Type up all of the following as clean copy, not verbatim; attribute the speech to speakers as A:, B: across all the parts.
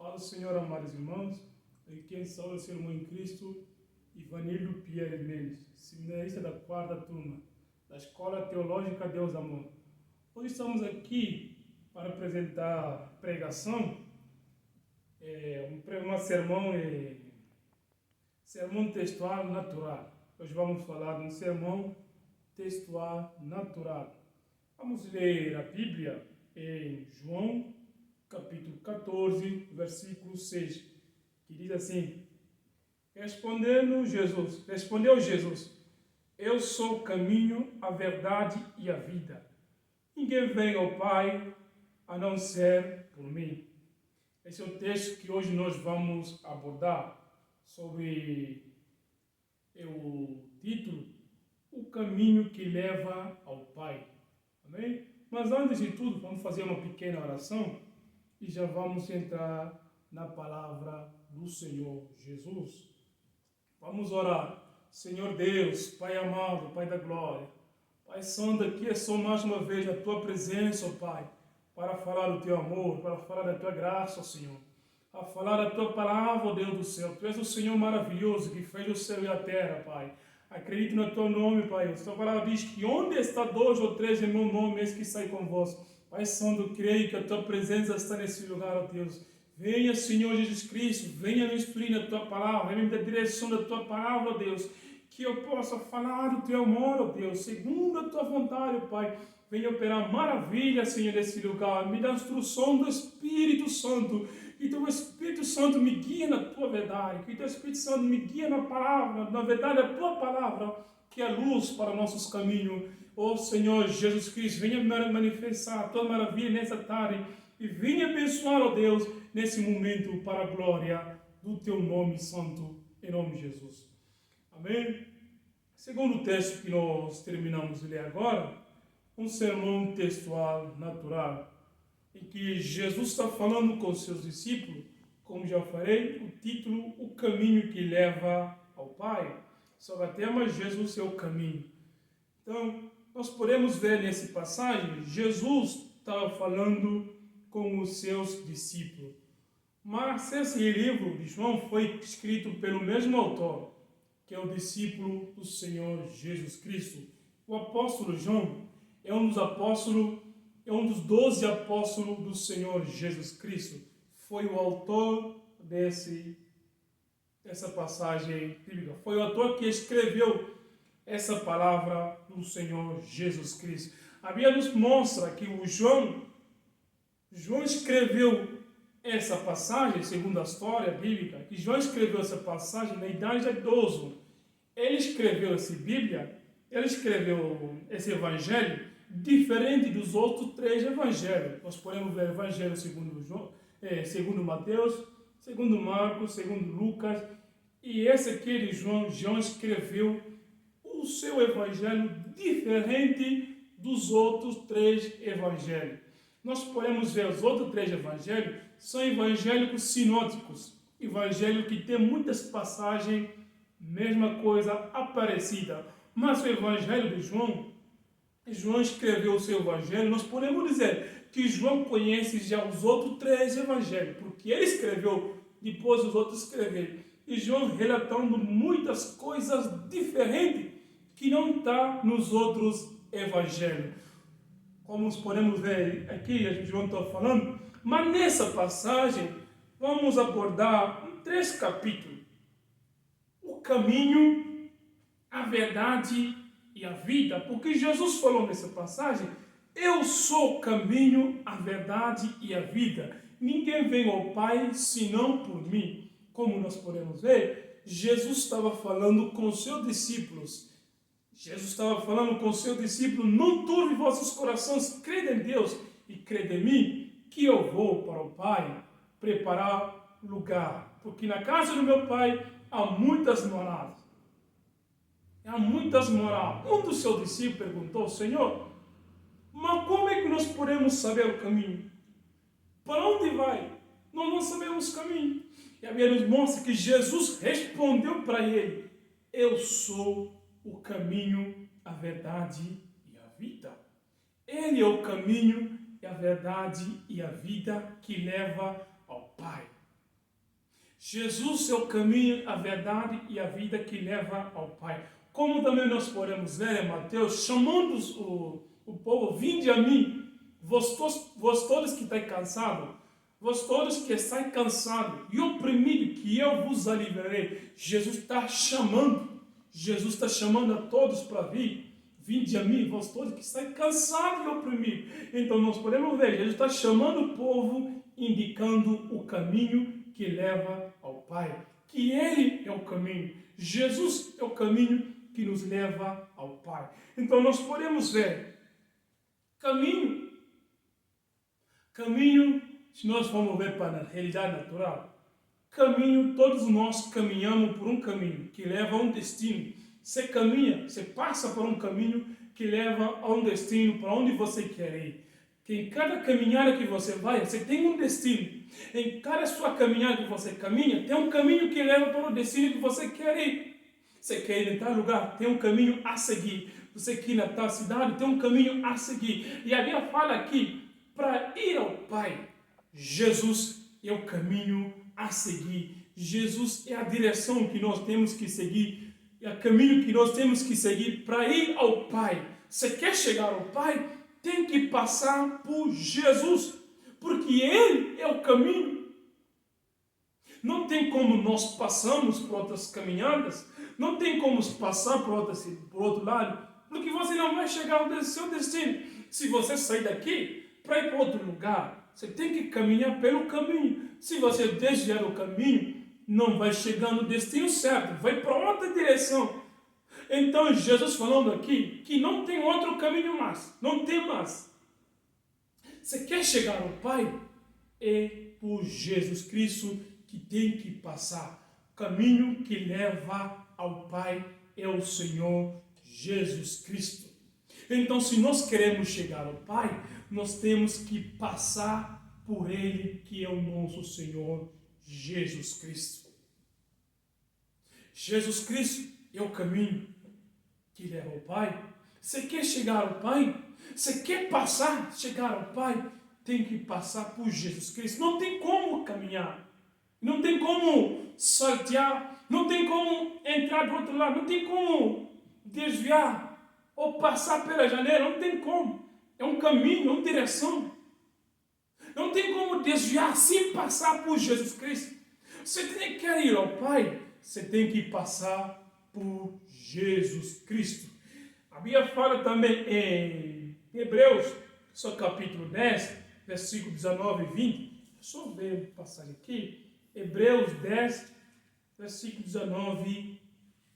A: Paz do Senhor, amados irmãos, em quem salva o seu irmão em Cristo, Ivanildo Pierre Mendes, seminarista da quarta turma, da Escola Teológica Deus Amor. Hoje estamos aqui para apresentar pregação, sermão textual natural. Hoje vamos falar de um sermão textual natural. Vamos ler a Bíblia em João, capítulo 14, versículo 6, que diz assim: respondeu Jesus, eu sou o caminho, a verdade e a vida. Ninguém vem ao Pai a não ser por mim. Esse é o texto que hoje nós vamos abordar sobre o título, o caminho que leva ao Pai. Amém? Mas antes de tudo, vamos fazer uma pequena oração e já vamos entrar na palavra do Senhor Jesus. Vamos orar. Senhor Deus, Pai amado, Pai da glória, Pai Santo, aqui é só mais uma vez a Tua presença, ó Pai, para falar do Teu amor, para falar da Tua graça, ó Senhor, a falar da Tua palavra, ó Deus do céu. Tu és o Senhor maravilhoso que fez o céu e a terra, Pai. Acredito no Teu nome, Pai. A Tua palavra diz que onde está dois ou três em meu nome, eis que sai convosco. Pai Santo, creio que a Tua presença está nesse lugar, ó Deus. Venha, Senhor Jesus Cristo, venha me instruir na Tua palavra, venha me dar direção da Tua palavra, ó Deus, que eu possa falar do Teu amor, ó Deus, segundo a Tua vontade, ó Pai. Venha operar maravilha, Senhor, nesse lugar. Me dá a instrução do Espírito Santo. Que Teu Espírito Santo me guie na Tua verdade. Que Teu Espírito Santo me guie na palavra, na verdade, a Tua palavra, que é luz para nossos caminhos. Ó Senhor Jesus Cristo, venha manifestar a Tua maravilha nessa tarde. E venha abençoar, ó Deus, nesse momento, para a glória do Teu nome santo, em nome de Jesus. Amém? Segundo o texto que nós terminamos de ler agora, um sermão textual natural, em que Jesus está falando com seus discípulos, como já falei, o título, o caminho que leva ao Pai. Sobre o tema, Jesus é o caminho. Então, nós podemos ver nessa passagem, Jesus estava falando com os seus discípulos. Mas esse livro de João foi escrito pelo mesmo autor, que é o discípulo do Senhor Jesus Cristo. O apóstolo João é um dos 12 apóstolos do Senhor Jesus Cristo. Foi o autor dessa passagem bíblica. Foi o autor que escreveu essa palavra do Senhor Jesus Cristo. A Bíblia nos mostra que o João escreveu essa passagem, segundo a história bíblica, que João escreveu essa passagem na idade de idoso. Ele escreveu essa Bíblia, ele escreveu esse evangelho diferente dos outros 3 evangelhos. Nós podemos ver o evangelho segundo Mateus, segundo Marcos, segundo Lucas, e esse aqui de João escreveu o seu evangelho diferente dos outros 3 evangelhos. Nós podemos ver os outros 3 evangelhos, são evangélicos sinóticos, evangelho que tem muitas passagens, mesma coisa, aparecida. Mas o evangelho de João escreveu o seu evangelho, nós podemos dizer que João conhece já os outros 3 evangelhos, porque ele escreveu depois os outros escreveram. E João relatando muitas coisas diferentes que não está nos outros evangelhos. Como podemos ver aqui, João está falando, mas nessa passagem vamos abordar 3 capítulos. O caminho, a verdade e a vida, porque Jesus falou nessa passagem, eu sou o caminho, a verdade e a vida. Ninguém vem ao Pai senão por mim. Como nós podemos ver, Jesus estava falando com seus discípulos. Não turbe vossos corações, crede em Deus e crede em mim, que eu vou para o Pai preparar lugar. Porque na casa do meu Pai há muitas moradas. Um dos seus discípulos perguntou: Senhor, mas como é que nós podemos saber o caminho? Para onde vai? Nós não sabemos o caminho. E a Bíblia nos mostra que Jesus respondeu para ele: eu sou o caminho, a verdade e a vida. Ele é o caminho, a verdade e a vida que leva ao Pai. Jesus é o caminho, a verdade e a vida que leva ao Pai. Como também nós podemos ver em Mateus, chamando o povo, vinde a mim, vós todos que estáis cansados, vós todos que estáis cansados e oprimidos, que eu vos aliviarei. Jesus está chamando a todos para vir. Vinde a mim, vós todos que estáis cansados e oprimidos. Então nós podemos ver, Jesus está chamando o povo, indicando o caminho que leva ao Pai. Que Ele é o caminho. Jesus é o caminho que nos leva ao Pai. Então nós podemos ver, caminho, se nós formos ver para a realidade natural, caminho, todos nós caminhamos por um caminho que leva a um destino. Você caminha, você passa por um caminho que leva a um destino para onde você quer ir. Que em cada caminhada que você vai, você tem um destino. Em cada sua caminhada que você caminha, tem um caminho que leva para o destino que você quer ir. Você quer ir em tal lugar, tem um caminho a seguir. Você quer ir na tal cidade, tem um caminho a seguir. E a Bíblia fala aqui, para ir ao Pai, Jesus é o caminho a seguir. Jesus é a direção que nós temos que seguir. É o caminho que nós temos que seguir para ir ao Pai. Você quer chegar ao Pai? Tem que passar por Jesus, porque Ele é o caminho. Não tem como nós passarmos por outras caminhadas, não tem como passar por outro lado, porque você não vai chegar ao seu destino. Se você sair daqui para ir para outro lugar, você tem que caminhar pelo caminho. Se você desviar do caminho, não vai chegar no destino certo, vai para outra direção. Então Jesus falando aqui que não tem outro caminho mais, não tem mais. Você quer chegar ao Pai? É por Jesus Cristo que tem que passar. O caminho que leva ao Pai é o Senhor Jesus Cristo. Então, se nós queremos chegar ao Pai, nós temos que passar por Ele, que é o nosso Senhor Jesus Cristo. Jesus Cristo é o caminho que leva ao Pai. Você quer chegar ao Pai? Você quer chegar ao Pai? Tem que passar por Jesus Cristo. Não tem como caminhar. Não tem como saltear. Não tem como entrar do outro lado. Não tem como desviar ou passar pela janela. Não tem como. É um caminho, é uma direção. Não tem como desviar sem passar por Jesus Cristo. Você tem que ir ao Pai, você tem que passar por Jesus Cristo. A Bíblia fala também em Hebreus, só capítulo 10, versículo 19 e 20. Só ver a passagem aqui. Hebreus 10, versículo 19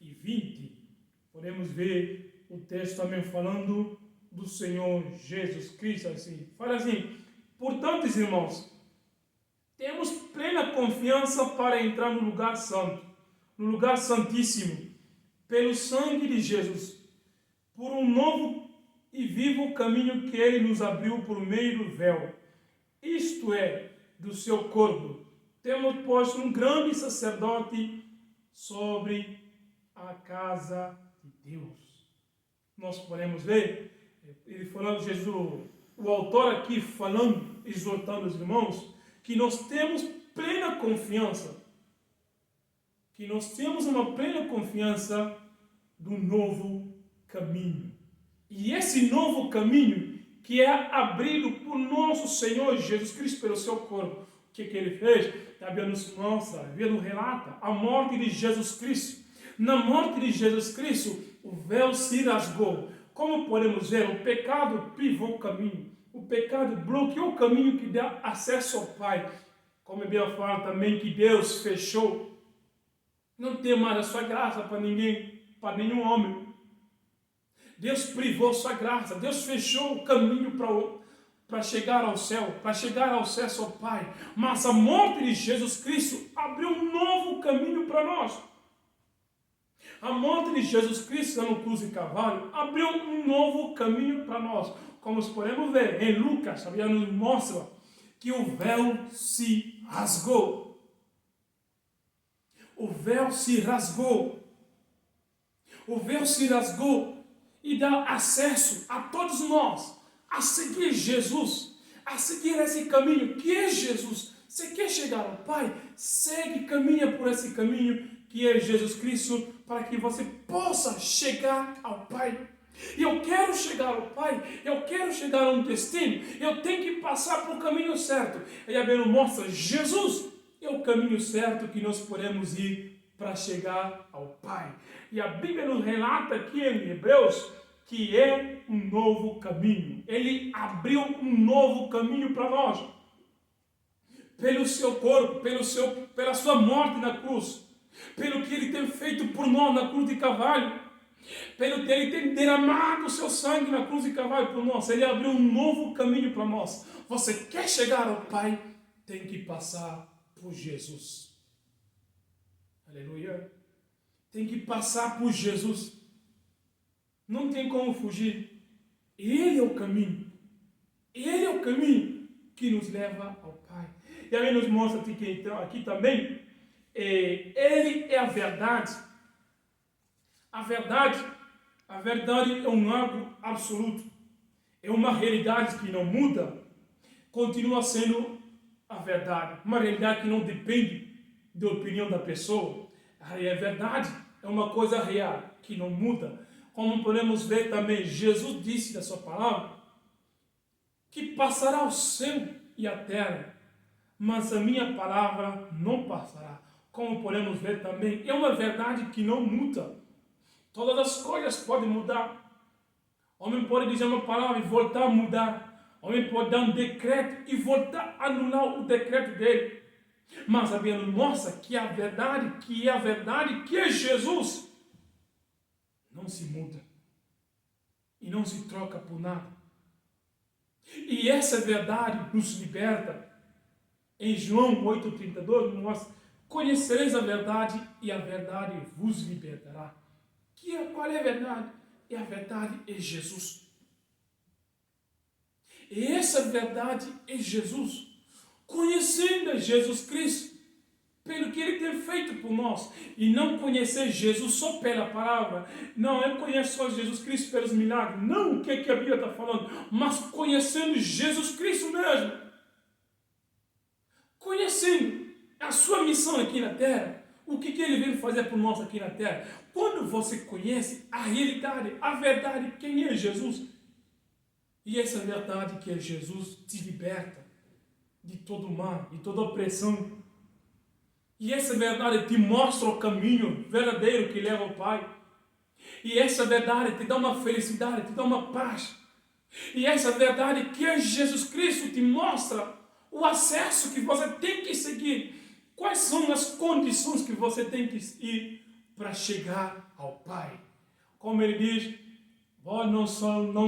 A: e 20. Podemos ver o texto também falando do Senhor Jesus Cristo. Assim. Fala assim: portanto, irmãos, temos plena confiança para entrar no lugar santo, no lugar santíssimo, pelo sangue de Jesus, por um novo e vivo caminho que Ele nos abriu por meio do véu, isto é, do seu corpo. Temos, pois, um grande sacerdote sobre a casa de Deus. Nós podemos ver, ele falando, Jesus, o autor aqui falando, exortando os irmãos, que nós temos plena confiança, que nós temos uma plena confiança do novo caminho. E esse novo caminho que é abrido por nosso Senhor Jesus Cristo pelo seu corpo, o que ele fez? A Bíblia nos mostra, a Bíblia nos relata a morte de Jesus Cristo. Na morte de Jesus Cristo, o véu se rasgou. Como podemos ver, o pecado privou o caminho. O pecado bloqueou o caminho que dá acesso ao Pai. Como a Bíblia fala também que Deus fechou. Não tem mais a sua graça para ninguém, para nenhum homem. Deus privou sua graça. Deus fechou o caminho para chegar ao céu, para chegar ao acesso ao Pai. Mas a morte de Jesus Cristo abriu um novo caminho para nós. A morte de Jesus Cristo no cruz de Calvário abriu um novo caminho para nós. Como podemos ver em Lucas, a Bíblia nos mostra que o véu se rasgou. O véu se rasgou. O véu se rasgou e dá acesso a todos nós a seguir Jesus, a seguir esse caminho que é Jesus. Você quer chegar ao Pai? Segue, caminha por esse caminho que é Jesus Cristo, para que você possa chegar ao Pai. E eu quero chegar ao Pai, eu quero chegar a um destino, eu tenho que passar por o caminho certo. E a Bíblia mostra, Jesus é o caminho certo que nós podemos ir para chegar ao Pai. E a Bíblia nos relata aqui em Hebreus que é um novo caminho. Ele abriu um novo caminho para nós. Pelo seu corpo, pela sua morte na cruz, pelo que ele tem feito por nós na cruz de Calvário, pelo que ele tem derramado o seu sangue na cruz de Calvário por nós, ele abriu um novo caminho para nós. Você quer chegar ao Pai, tem que passar por Jesus. Aleluia. Tem que passar por Jesus. Não tem como fugir. Ele é o caminho. Ele é o caminho que nos leva ao Pai. E aí nos mostra que então, aqui também, ele é a verdade. A verdade é um algo absoluto. É uma realidade que não muda. Continua sendo a verdade. Uma realidade que não depende da opinião da pessoa. A verdade é uma coisa real, que não muda. Como podemos ver também, Jesus disse da sua palavra, que passará o céu e a terra, mas a minha palavra não passará. Como podemos ver também, é uma verdade que não muda. Todas as coisas podem mudar. O homem pode dizer uma palavra e voltar a mudar. O homem pode dar um decreto e voltar a anular o decreto dele. Mas a Bíblia mostra que a verdade, que é Jesus, não se muda. E não se troca por nada. E essa verdade nos liberta. Em João 8,32 mostra, conhecereis a verdade e a verdade vos libertará. Qual é a verdade? E a verdade é Jesus. E essa verdade é Jesus. Conhecendo Jesus Cristo, pelo que Ele tem feito por nós, e não conhecer Jesus só pela palavra, não é conhecer só Jesus Cristo pelos milagres, não o que a Bíblia está falando, mas conhecendo Jesus Cristo mesmo, conhecendo a sua missão aqui na terra, o que Ele veio fazer por nós aqui na terra. Quando você conhece a realidade, a verdade, quem é Jesus, e essa verdade que é Jesus te liberta de todo mal, de toda opressão. E essa verdade te mostra o caminho verdadeiro que leva ao Pai. E essa verdade te dá uma felicidade, te dá uma paz. E essa verdade que é Jesus Cristo te mostra o acesso que você tem que seguir. Quais são as condições que você tem que ir para chegar ao Pai? Como ele diz, vós não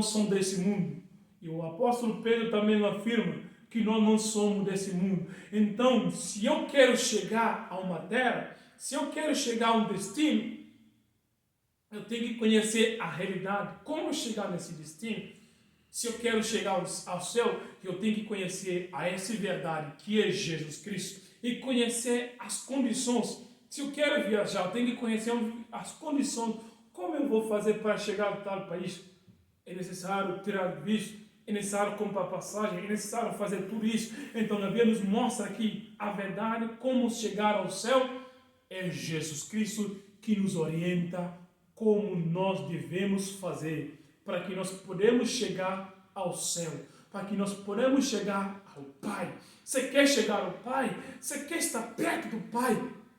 A: são desse mundo. E o apóstolo Pedro também afirma que nós não somos desse mundo. Então, se eu quero chegar a uma terra, se eu quero chegar a um destino, eu tenho que conhecer a realidade. Como chegar nesse destino? Se eu quero chegar ao céu, eu tenho que conhecer a essa verdade que é Jesus Cristo e conhecer as condições. Se eu quero viajar, eu tenho que conhecer as condições. Como eu vou fazer para chegar a tal país? É necessário tirar visto, é necessário comprar passagem, é necessário fazer tudo isso. Então a Bíblia nos mostra aqui a verdade, como chegar ao céu. É Jesus Cristo que nos orienta como nós devemos fazer para que nós podemos chegar ao céu, para que nós podemos chegar ao Pai. Você quer chegar ao Pai? Você quer estar perto do Pai?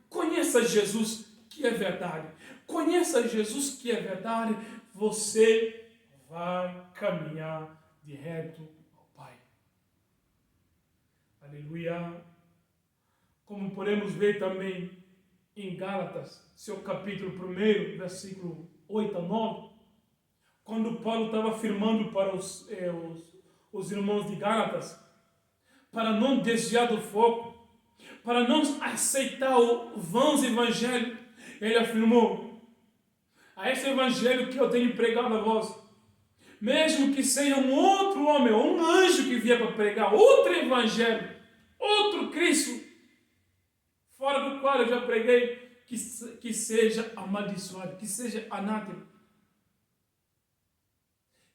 A: Conheça Jesus, que é verdade. Conheça Jesus, que é verdade. Você vai caminhar direto ao Pai. Aleluia. Como podemos ver também em Gálatas, seu capítulo 1, versículo 8 a 9, quando Paulo estava afirmando para os irmãos de Gálatas, para não desviar do foco, para não aceitar o vão evangelho, ele afirmou, a esse evangelho que eu tenho pregado a vós, mesmo que seja um outro homem, ou um anjo que vier para pregar outro evangelho, outro Cristo, fora do qual eu já preguei, que seja amaldiçoado, que seja anátema.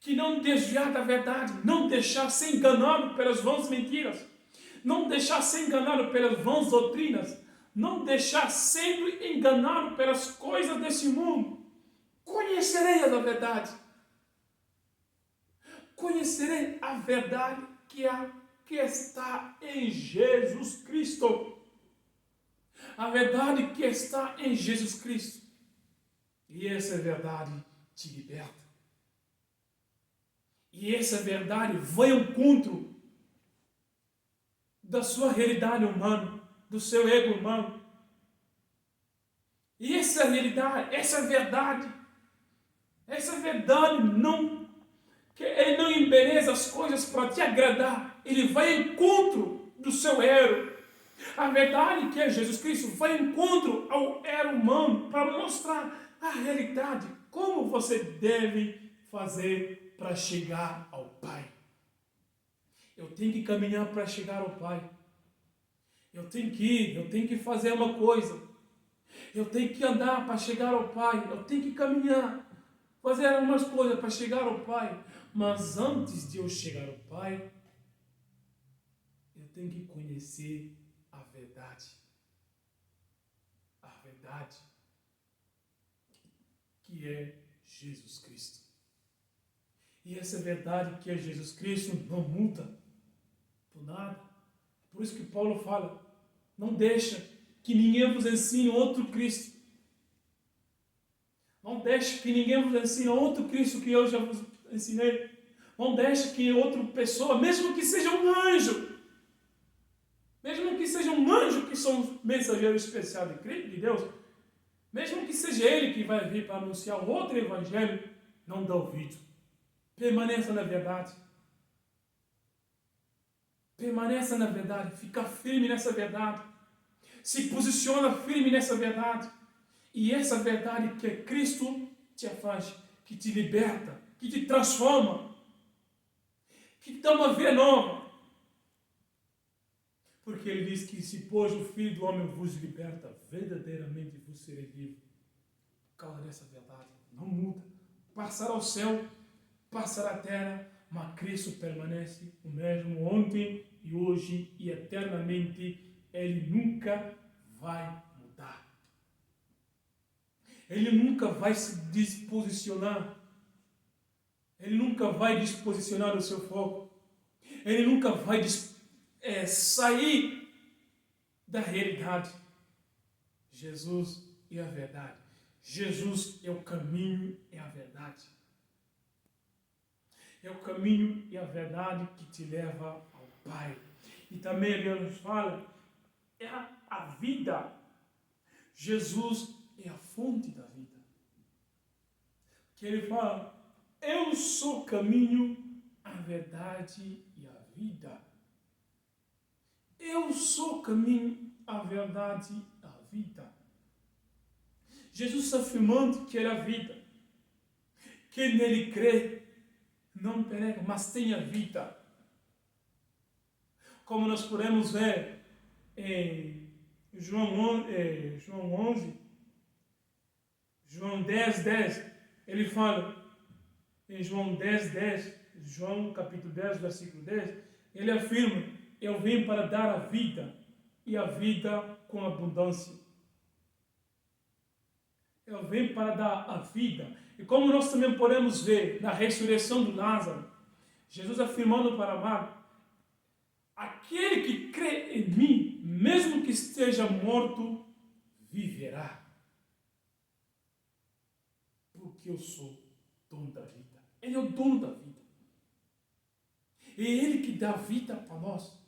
A: Que não desviar da verdade, não deixar ser enganado pelas vãs mentiras, não deixar ser enganado pelas vãs doutrinas, não deixar sendo enganado pelas coisas desse mundo. Conhecerei a verdade. Conhecerei a verdade que está em Jesus Cristo. A verdade que está em Jesus Cristo. E essa verdade te liberta. E essa verdade vai ao encontro da sua realidade humana, do seu ego humano. E essa realidade, essa verdade não, que ele não embeleza as coisas para te agradar, ele vai ao encontro do seu ego. A verdade que é Jesus Cristo vai ao encontro ao ego humano para mostrar a realidade, como você deve fazer para chegar ao Pai. Eu tenho que caminhar para chegar ao Pai. Eu tenho que ir, eu tenho que fazer uma coisa. Eu tenho que andar para chegar ao Pai. Eu tenho que caminhar, fazer algumas coisas para chegar ao Pai. Mas antes de eu chegar ao Pai, eu tenho que conhecer a verdade. A verdade que é Jesus Cristo. E essa verdade que é Jesus Cristo não muda por nada. Por isso que Paulo fala, não deixa que ninguém vos ensine outro Cristo. Não deixe que ninguém vos ensine outro Cristo que eu já vos ensinei. Não deixe que outra pessoa, mesmo que seja um anjo, que são mensageiros especiais de Deus, mesmo que seja ele que vai vir para anunciar outro evangelho, não dá ouvido. Permaneça na verdade. Permaneça na verdade. Fica firme nessa verdade. Se posiciona firme nessa verdade. E essa verdade que é Cristo te afasta, que te liberta, que te transforma, que te dá uma vida nova. Porque ele diz que se pois o Filho do Homem vos liberta, verdadeiramente vos serei livre. Por causa dessa verdade. Não muda. Passará o céu, passará a terra, mas Cristo permanece o mesmo ontem e hoje e eternamente. Ele nunca vai mudar. Ele nunca vai se disposicionar. Ele nunca vai disposicionar o seu foco. Ele nunca vai sair da realidade. Jesus é a verdade. Jesus é o caminho e a verdade. É o caminho e a verdade que te leva ao Pai. E também ele nos fala, é a vida. Jesus é a fonte da vida. Que ele fala, eu sou o caminho, a verdade e a vida. Eu sou o caminho, a verdade e a vida. Jesus está afirmando que ele é a vida. Quem nele crê, não pereça, mas tenha vida. Como nós podemos ver em João 10, ele fala, em João 10, João capítulo 10, versículo 10, ele afirma, eu vim para dar a vida, e a vida com abundância. Eu vim para dar a vida. E como nós também podemos ver na ressurreição do Lázaro, Jesus afirmando para Marta, aquele que crê em mim, mesmo que esteja morto, viverá. Porque eu sou dono da vida. Ele é o dono da vida. É Ele que dá vida para nós.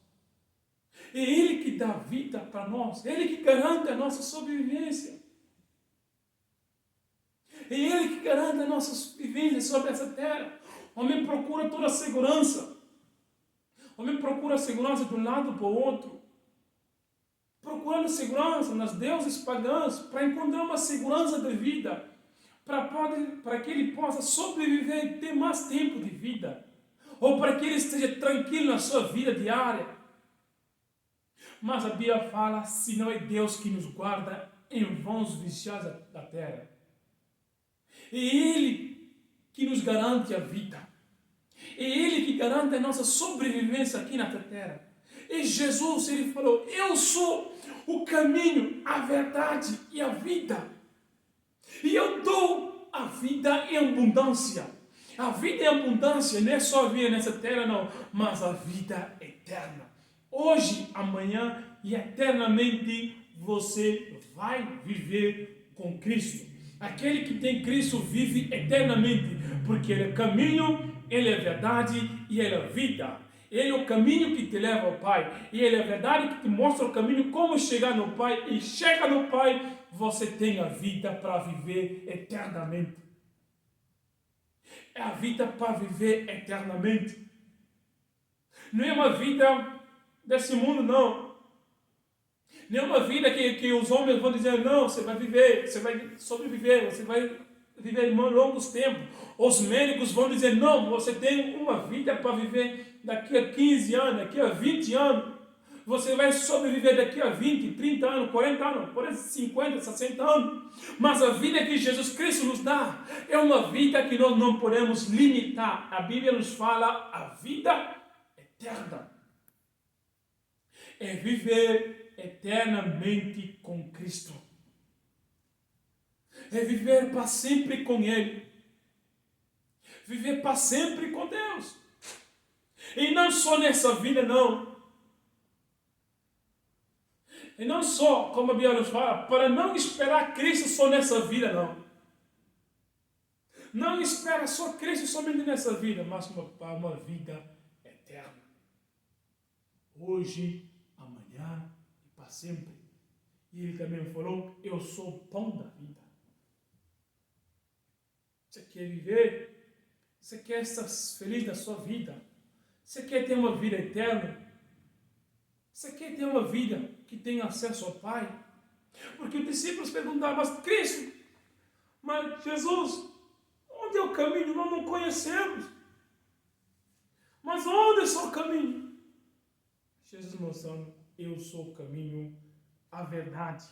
A: É Ele que dá vida para nós. É Ele que garante a nossa sobrevivência. É Ele que garante a nossa sobrevivência sobre essa terra. O homem procura toda a segurança. O homem procura a segurança de um lado para o outro. Procurando segurança nas deuses pagãs para encontrar uma segurança de vida. Para que ele possa sobreviver e ter mais tempo de vida. Ou para que ele esteja tranquilo na sua vida diária. Mas a Bíblia fala, se não é Deus que nos guarda, em vãos vigiais da terra. É Ele que nos garante a vida. É Ele que garante a nossa sobrevivência aqui na terra. E Jesus, ele falou, eu sou o caminho, a verdade e a vida. E eu dou a vida em abundância. A vida em abundância não é só vir nessa terra, não, mas a vida eterna. Hoje, amanhã e eternamente você vai viver com Cristo. Aquele que tem Cristo vive eternamente, porque Ele é caminho, Ele é verdade e Ele é vida. Ele é o caminho que te leva ao Pai. E Ele é a verdade que te mostra o caminho, como chegar no Pai. E chega no Pai, você tem a vida para viver eternamente. É a vida para viver eternamente. Não é uma vida desse mundo, não. Não é uma vida que os homens vão dizer, não, você vai viver, você vai sobreviver, você vai viver em longos tempos. Os médicos vão dizer, não, você tem uma vida para viver daqui a 15 anos, daqui a 20 anos. Você vai sobreviver daqui a 20, 30 anos, 40 anos, por exemplo, 50, 60 anos. Mas a vida que Jesus Cristo nos dá é uma vida que nós não podemos limitar. A Bíblia nos fala a vida eterna. É viver eternamente com Cristo. É viver para sempre com Ele. Viver para sempre com Deus. E não só nessa vida, não. E não só, como a Bíblia nos fala, para não esperar Cristo só nessa vida, não. Não espera só Cristo somente nessa vida, mas para uma vida eterna. Hoje, amanhã e para sempre. E Ele também falou, eu sou o pão da vida. Você quer viver? Você quer estar feliz na sua vida? Você quer ter uma vida eterna? Você quer ter uma vida que tenha acesso ao Pai? Porque os discípulos perguntaram, mas Cristo, mas Jesus, onde é o caminho? Nós não conhecemos. Mas onde é só o caminho? Jesus mostrando, eu sou o caminho, a verdade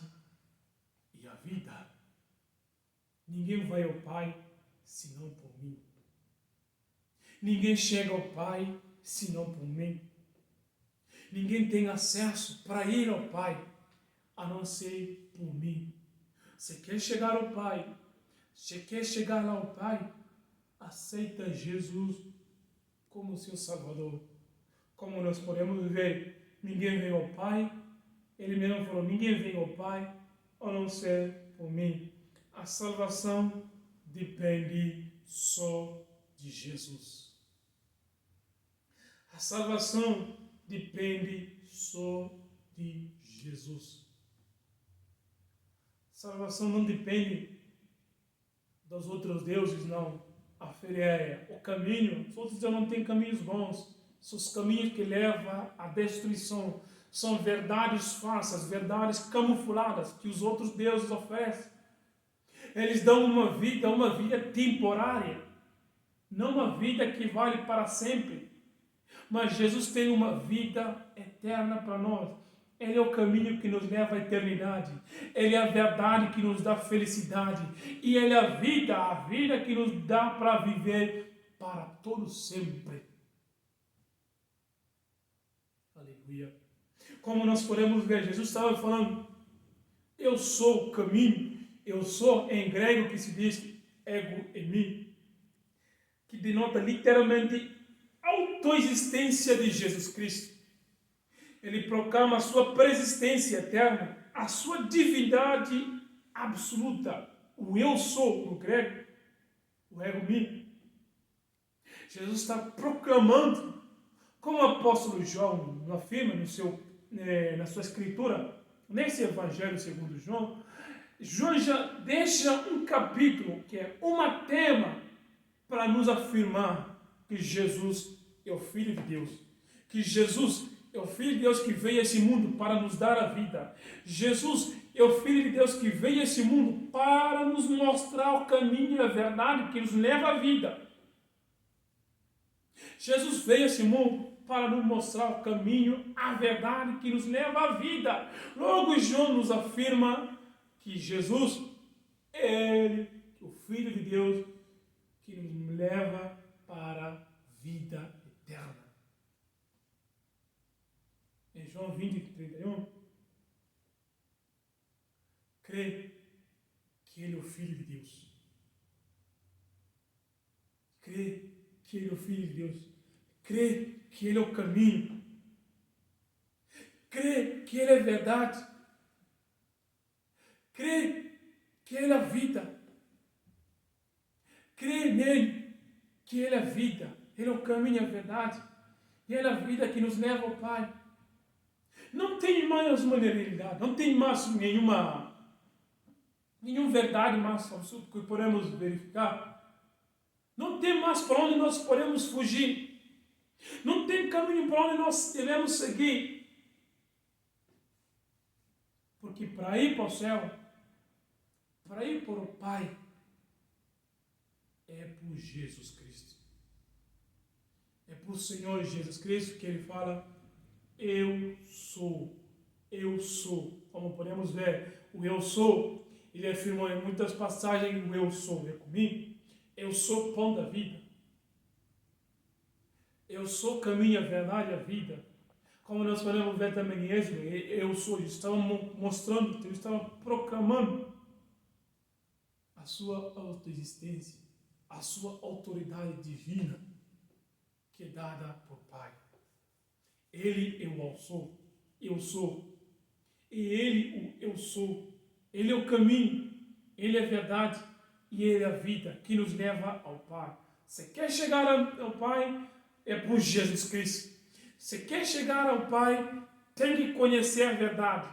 A: e a vida. Ninguém vai ao Pai senão por mim. Ninguém chega ao Pai senão por mim. Ninguém tem acesso para ir ao Pai a não ser por mim. Você quer chegar ao Pai? Você quer chegar lá ao Pai? Aceita Jesus como seu Salvador. Como nós podemos ver, ninguém veio ao Pai. Ele mesmo falou, ninguém veio ao Pai a não ser por mim. A salvação depende só de Jesus. A salvação depende só de Jesus. A salvação não depende dos outros deuses, não. A fé, o caminho, os outros deuses não têm caminhos bons. São os caminhos que levam à destruição. São verdades falsas, verdades camufladas que os outros deuses oferecem. Eles dão uma vida temporária, não uma vida que vale para sempre. Mas Jesus tem uma vida eterna para nós. Ele é o caminho que nos leva à eternidade. Ele é a verdade que nos dá felicidade. E Ele é a vida que nos dá para viver para todo sempre. Aleluia. Como nós podemos ver, Jesus estava falando, eu sou o caminho. Eu sou, em grego, que se diz ego eimi, que denota literalmente a autoexistência de Jesus Cristo. Ele proclama a sua preexistência eterna, a sua divindade absoluta. O eu sou, no grego, o ego mi. Jesus está proclamando, como o apóstolo João afirma na sua escritura, nesse Evangelho segundo João, João já deixa um capítulo, que é um tema, para nos afirmar que Jesus é o Filho de Deus. Que Jesus é o Filho de Deus que veio a esse mundo para nos dar a vida. Jesus é o Filho de Deus que veio a esse mundo para nos mostrar o caminho e a verdade que nos leva à vida. Jesus veio a esse mundo para nos mostrar o caminho, a verdade que nos leva à vida. Logo, João nos afirma que Jesus é Ele, o Filho de Deus, que nos leva para a vida eterna. João 20:31, crê que Ele é o Filho de Deus. Crê que Ele é o Filho de Deus. Crê que Ele é o caminho. Crê que Ele é verdade. Crê que Ele é a vida. Crê nele que Ele é a vida. Ele é o caminho e a verdade. E Ele é a vida que nos leva ao Pai. Não tem mais uma realidade. Não tem mais nenhuma verdade mais absurda que podemos verificar. Não tem mais para onde nós podemos fugir. Não tem caminho para onde nós devemos seguir. Porque para ir para o céu, para ir para o Pai, é por Jesus Cristo. É por Senhor Jesus Cristo que Ele fala, eu sou. Eu sou. Como podemos ver, o eu sou, Ele afirmou em muitas passagens, o eu sou é comigo. Eu sou o pão da vida. Eu sou o caminho, a verdade e a vida. Como nós podemos ver também em Êxodo, eu sou. Eles estavam mostrando, eles estavam proclamando a sua autoexistência, a sua autoridade divina, que é dada por Pai. Ele é o eu sou. E Ele, o eu sou. Ele é o caminho, Ele é a verdade e Ele é a vida que nos leva ao Pai. Se quer chegar ao Pai, é por Jesus Cristo. Se quer chegar ao Pai, tem que conhecer a verdade.